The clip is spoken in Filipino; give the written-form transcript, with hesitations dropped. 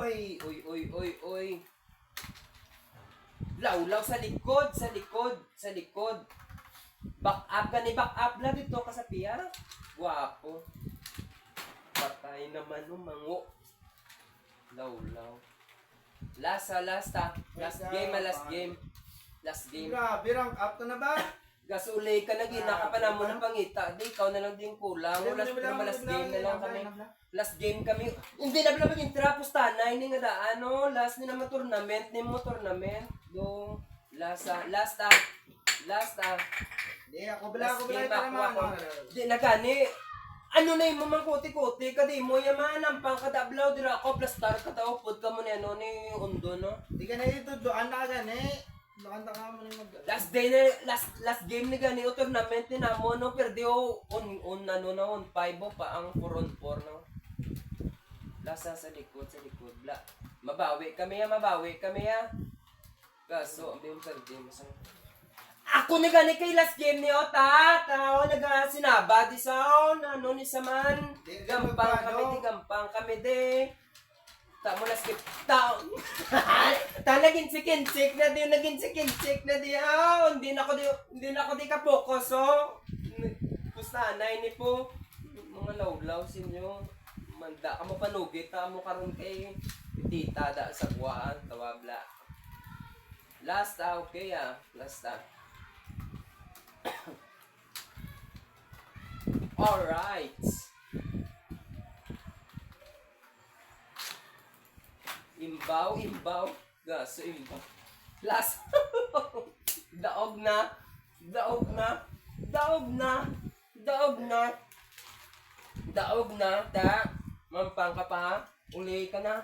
Oy, oy, oy, oy, oy. Lawlaw sa likod, sa likod, sa likod. Back up ka ni back up la dito ka sa piya. Guwapo. Patay naman mango. Lawlaw. Last game, last game. Last game. Grabe, rank up ka na ba? Gasulay ka na, ginaka pa na mo ng pangita. Di, ikaw na lang din kulang. Last game na lang kami. Last game kami. Hindi na pala maging trapos tanay. Hindi nga daan, no? Last ni naman tournament. Ni mo tournament. Dong. Last. Di, ako bala game ito naman. ako. Di na gani. Ano na yung mamang kuti-kuti ka di mo yaman ang pangkadablaw dira ako plus star ka tao pud ka mo ni ano ni undo no. Di ka na ito, doan na ka gani. Doan ka mo ni mag... Last day na last game ni gani o tournament ni namo no perdi o on 5 pa ang 4 on 4 no. Lasa sa likod bla. Mabawi kami ya. Kaso ang perdi masang. Ako na gani kay last game ni Ota. Tao naga sinaba di sa ano ni saman. Gampang kami de. Tamo last game. Tao. Naging sikinsik na di. Hindi na ako di ka focus oh. Pusanay ni po. Mga lawlaw sinyo. Manda ka mo panugit mo karon kay tita da sa buwan tawabla. Last okay last Alright. Imbaw. Gaso imbaw. Last. Daog na. Da. Mampang ka pa. Uli ka na.